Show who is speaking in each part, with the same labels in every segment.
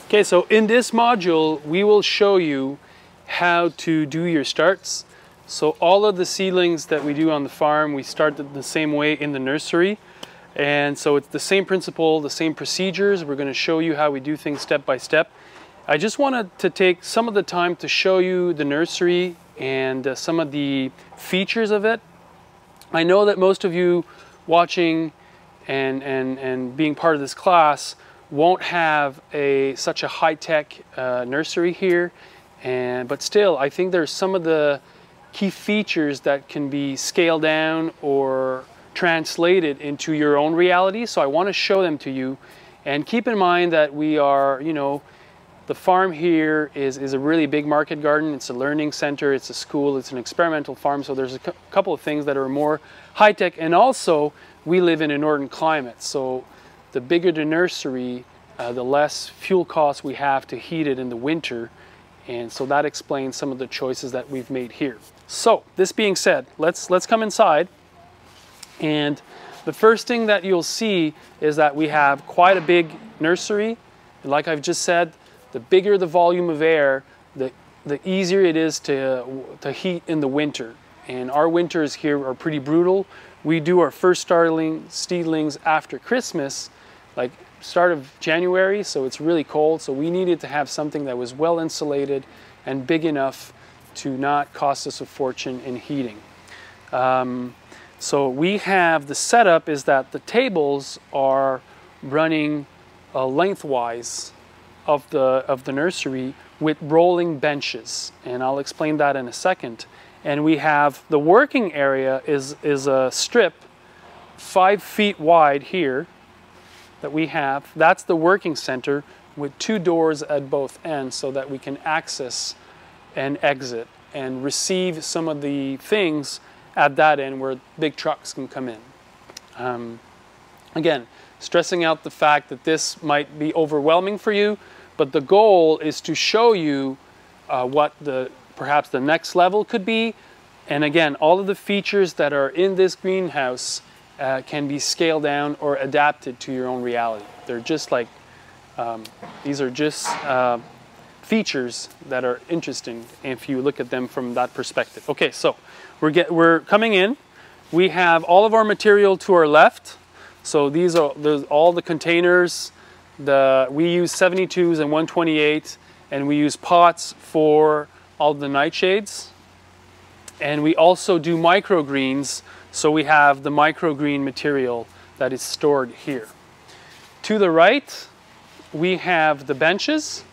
Speaker 1: Okay, so in this module, we will show you how to do your starts. So all of the seedlings that we do on the farm, we start the same way in the nursery. And so it's the same principle, the same procedures. We're going to show you how we do things step by step. I just wanted to take some of the time to show you the nursery and some of the features of it. I know that most of you watching and being part of this class won't have such a high-tech nursery here, but still I think there's some of the key features that can be scaled down or translated into your own reality. So I want to show them to you, and keep in mind that we are, the farm here is a really big market garden. It's a learning center, it's a school, it's an experimental farm, so there's a couple of things that are more high-tech, and also we live in a northern climate, so the bigger the nursery, the less fuel costs we have to heat it in the winter, and so that explains some of the choices that we've made here. So this being said, let's come inside, and the first thing that you'll see is that we have quite a big nursery. And like I've just said, the bigger the volume of air, the easier it is to heat in the winter. And our winters here are pretty brutal. We do our first seedlings after Christmas, like start of January, so it's really cold. So we needed to have something that was well insulated and big enough to not cost us a fortune in heating. So we have, the setup is that the tables are running lengthwise of the nursery with rolling benches, and I'll explain that in a second. And we have the working area is a strip 5 feet wide here that we have. That's the working center with 2 doors at both ends so that we can access and exit and receive some of the things at that end where big trucks can come in. Again, stressing out the fact that this might be overwhelming for you, but the goal is to show you what perhaps the next level could be. And again, all of the features that are in this greenhouse can be scaled down or adapted to your own reality. They're just like, these are just features that are interesting if you look at them from that perspective. Okay, so we're coming in. We have all of our material to our left. So there's all the containers. We use 72s and 128, and we use pots for all the nightshades. And we also do microgreens, so we have the microgreen material that is stored here. To the right, we have the benches.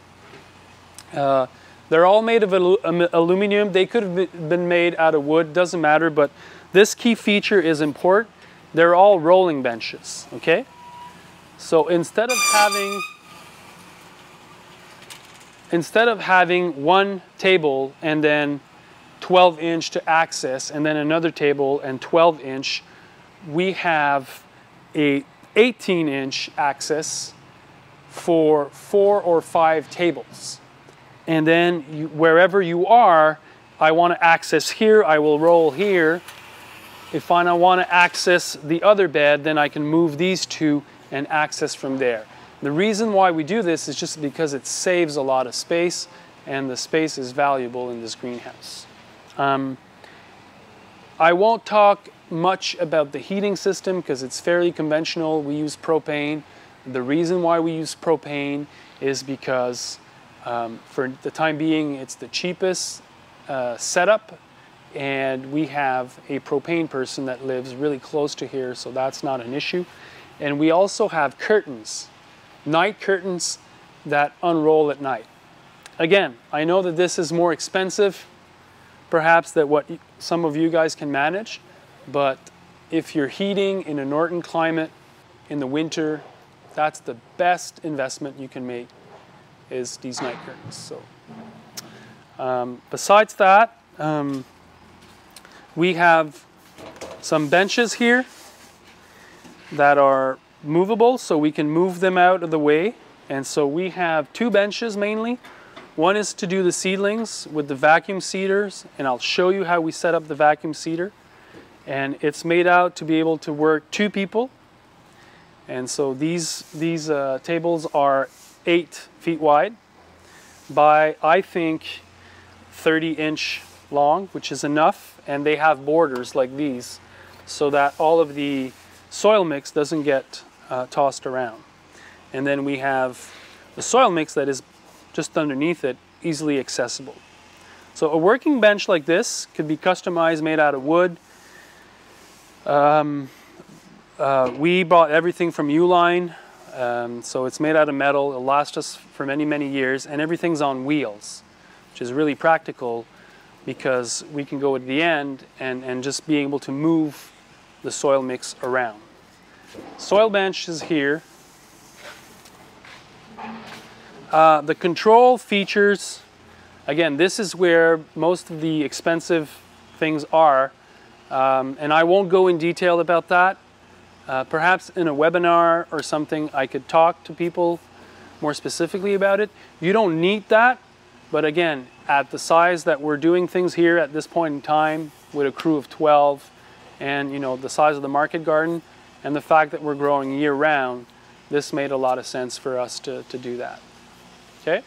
Speaker 1: They're all made of aluminum. They could have been made out of wood, doesn't matter, but this key feature is important. They're all rolling benches, okay? So instead of having one table and then 12-inch to access and then another table and 12-inch, we have a 18-inch access for 4 or 5 tables. And then wherever you are, I want to access here, I will roll here. If I want to access the other bed, then I can move these 2 and access from there. The reason why we do this is just because it saves a lot of space, and the space is valuable in this greenhouse. I won't talk much about the heating system because it's fairly conventional. We use propane. The reason why we use propane is because for the time being it's the cheapest setup, and we have a propane person that lives really close to here, so that's not an issue. And we also have curtains, night curtains that unroll at night. Again, I know that this is more expensive perhaps than what some of you guys can manage, but if you're heating in a northern climate in the winter, that's the best investment you can make, is these night curtains. So besides that, we have some benches here that are movable, so we can move them out of the way. And so we have 2 benches mainly. One is to do the seedlings with the vacuum seeders, and I'll show you how we set up the vacuum seeder. And it's made out to be able to work 2 people. And so these tables are 8 feet wide by, I think, 30-inch long, which is enough. And they have borders like these so that all of the soil mix doesn't get tossed around. And then we have the soil mix that is just underneath it, easily accessible. So a working bench like this could be customized, made out of wood. We bought everything from Uline, so it's made out of metal. It'll last us for many, many years, and everything's on wheels, which is really practical because we can go at the end and just be able to move the soil mix around. Soil bench is here. The control features, again, this is where most of the expensive things are, and I won't go in detail about that. Perhaps in a webinar or something I could talk to people more specifically about it. You don't need that, but again, at the size that we're doing things here at this point in time with a crew of 12 and the size of the market garden and the fact that we're growing year round, this made a lot of sense for us to do that. Okay?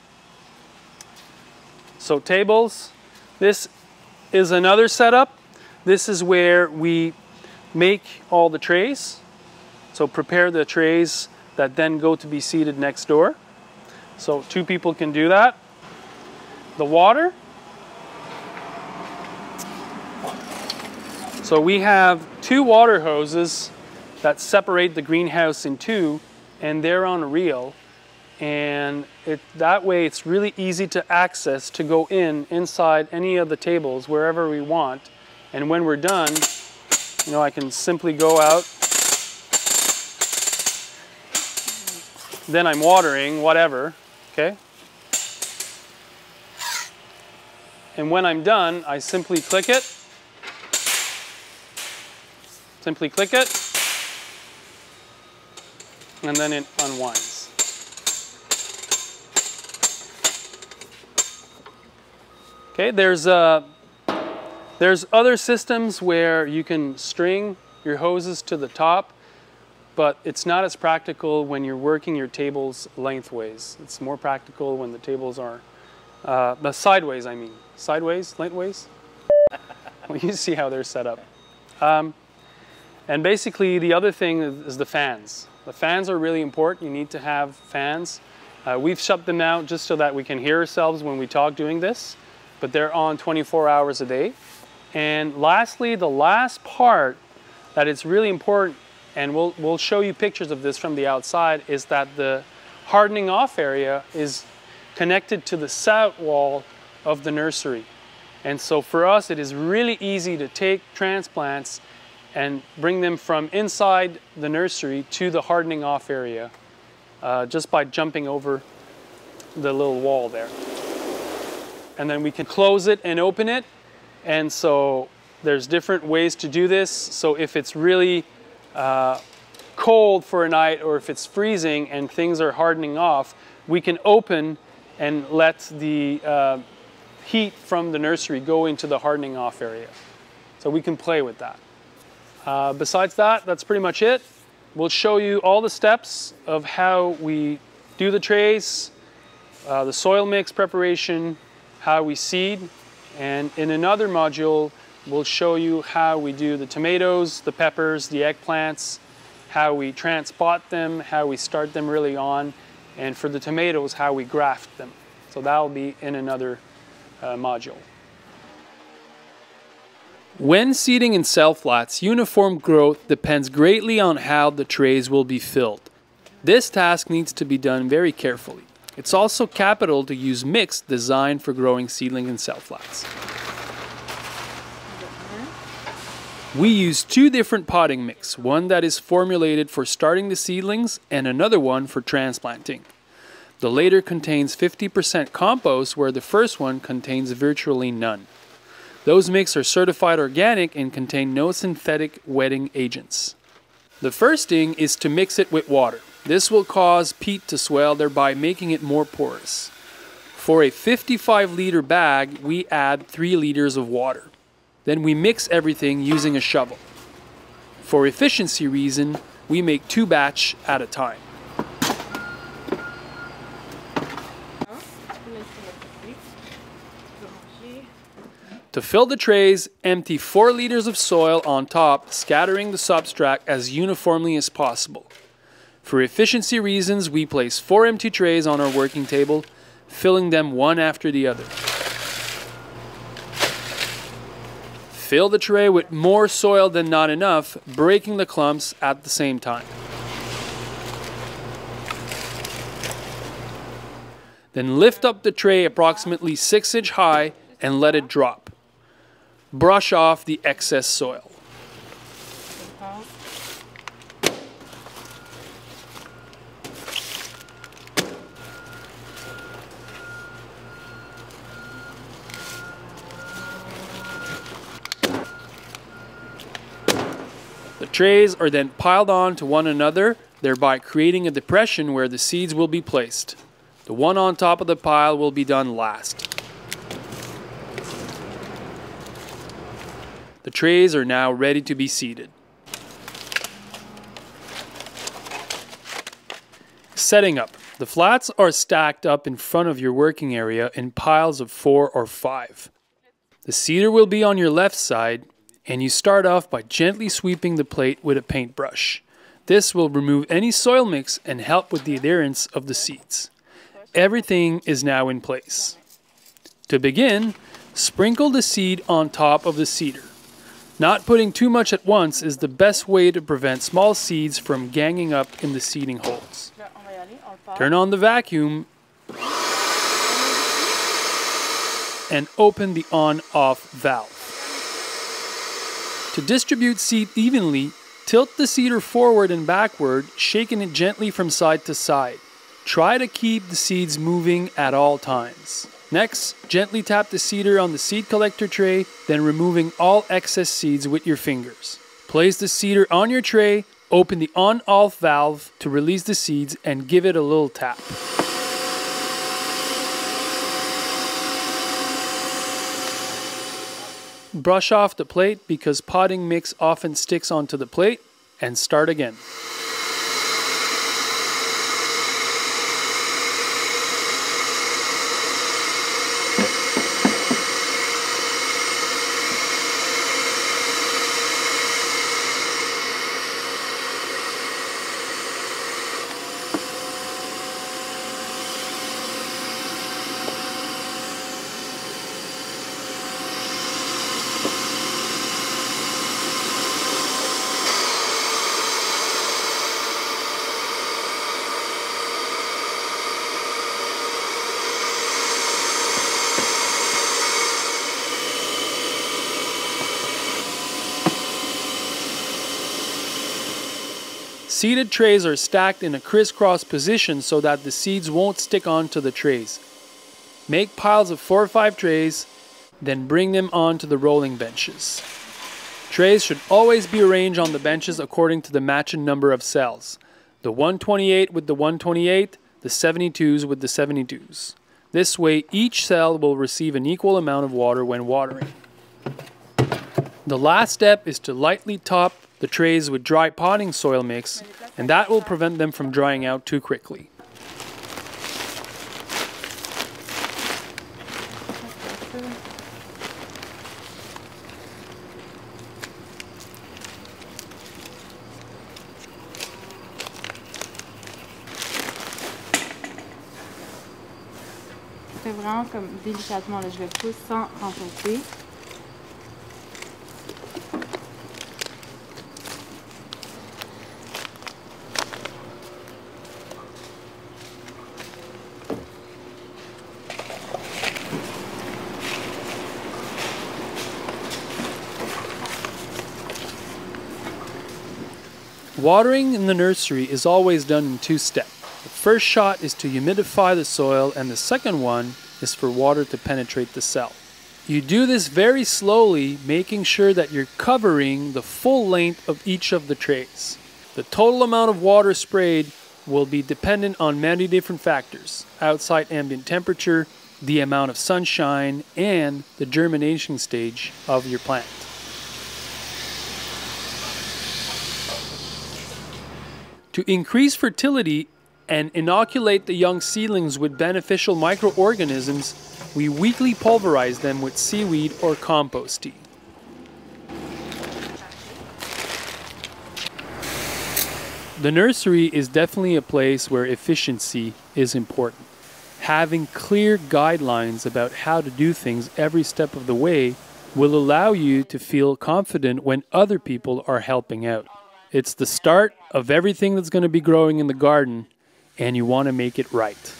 Speaker 1: So tables, this is another setup. This is where we make all the trays. So prepare the trays that then go to be seated next door. So 2 people can do that. The water. So we have 2 water hoses that separate the greenhouse in 2, and they're on a reel. And that way it's really easy to access to go inside any of the tables wherever we want. And when we're done, I can simply go out. Then I'm watering, whatever, okay? And when I'm done, I simply click it. Simply click it. And then it unwinds. Okay, there's other systems where you can string your hoses to the top, but it's not as practical when you're working your tables lengthways. It's more practical when the tables are sideways, I mean. Sideways, lengthways? Well, you see how they're set up. And basically the other thing is the fans. The fans are really important. You need to have fans. We've shut them out just so that we can hear ourselves when we talk doing this, but they're on 24 hours a day. And lastly, the last part that is really important, and we'll show you pictures of this from the outside, is that the hardening off area is connected to the south wall of the nursery. And so for us, it is really easy to take transplants and bring them from inside the nursery to the hardening off area just by jumping over the little wall there. And then we can close it and open it. And so there's different ways to do this. So if it's really cold for a night, or if it's freezing and things are hardening off, we can open and let the heat from the nursery go into the hardening off area. So we can play with that. Besides that, that's pretty much it. We'll show you all the steps of how we do the trays, the soil mix preparation, how we seed, and in another module we'll show you how we do the tomatoes, the peppers, the eggplants, how we transpot them, how we start them really on, and for the tomatoes, how we graft them. So that will be in another module. When seeding in cell flats, uniform growth depends greatly on how the trays will be filled. This task needs to be done very carefully. It's also capital to use mix designed for growing seedlings in cell flats. We use 2 different potting mix, one that is formulated for starting the seedlings and another one for transplanting. The later contains 50% compost, where the first one contains virtually none. Those mix are certified organic and contain no synthetic wetting agents. The first thing is to mix it with water. This will cause peat to swell, thereby making it more porous. For a 55-liter bag, we add 3 liters of water. Then we mix everything using a shovel. For efficiency reason, we make 2 batch at a time. To fill the trays, empty 4 liters of soil on top, scattering the substrate as uniformly as possible. For efficiency reasons, we place 4 empty trays on our working table, filling them one after the other. Fill the tray with more soil than not enough, breaking the clumps at the same time. Then lift up the tray approximately 6 inches high and let it drop. Brush off the excess soil. The trays are then piled on to one another, thereby creating a depression where the seeds will be placed. The one on top of the pile will be done last. The trays are now ready to be seeded. Setting up. The flats are stacked up in front of your working area in piles of 4 or 5. The seeder will be on your left side, and you start off by gently sweeping the plate with a paintbrush. This will remove any soil mix and help with the adherence of the seeds. Everything is now in place. To begin, sprinkle the seed on top of the seeder. Not putting too much at once is the best way to prevent small seeds from ganging up in the seeding holes. Turn on the vacuum and open the on-off valve. To distribute seed evenly, tilt the seeder forward and backward, shaking it gently from side to side. Try to keep the seeds moving at all times. Next, gently tap the seeder on the seed collector tray, then removing all excess seeds with your fingers. Place the seeder on your tray, open the on-off valve to release the seeds, and give it a little tap. Brush off the plate because potting mix often sticks onto the plate, and start again. Seeded trays are stacked in a crisscross position so that the seeds won't stick onto the trays. Make piles of 4 or 5 trays, then bring them onto the rolling benches. Trays should always be arranged on the benches according to the matching number of cells. The 128 with the 128, the 72s with the 72s. This way each cell will receive an equal amount of water when watering. The last step is to lightly top the trays with dry potting soil mix, and that will prevent them from drying out too quickly.
Speaker 2: Je fais vraiment comme délicatement, là, je le pousse sans renforcer.
Speaker 1: Watering in the nursery is always done in 2 steps. The first shot is to humidify the soil, and the second one is for water to penetrate the cell. You do this very slowly, making sure that you're covering the full length of each of the trays. The total amount of water sprayed will be dependent on many different factors: outside ambient temperature, the amount of sunshine, and the germination stage of your plant. To increase fertility and inoculate the young seedlings with beneficial microorganisms, We weekly pulverize them with seaweed or compost tea. The nursery is definitely a place where efficiency is important. Having clear guidelines about how to do things every step of the way will allow you to feel confident when other people are helping out. It's the start of everything that's going to be growing in the garden, and you want to make it right.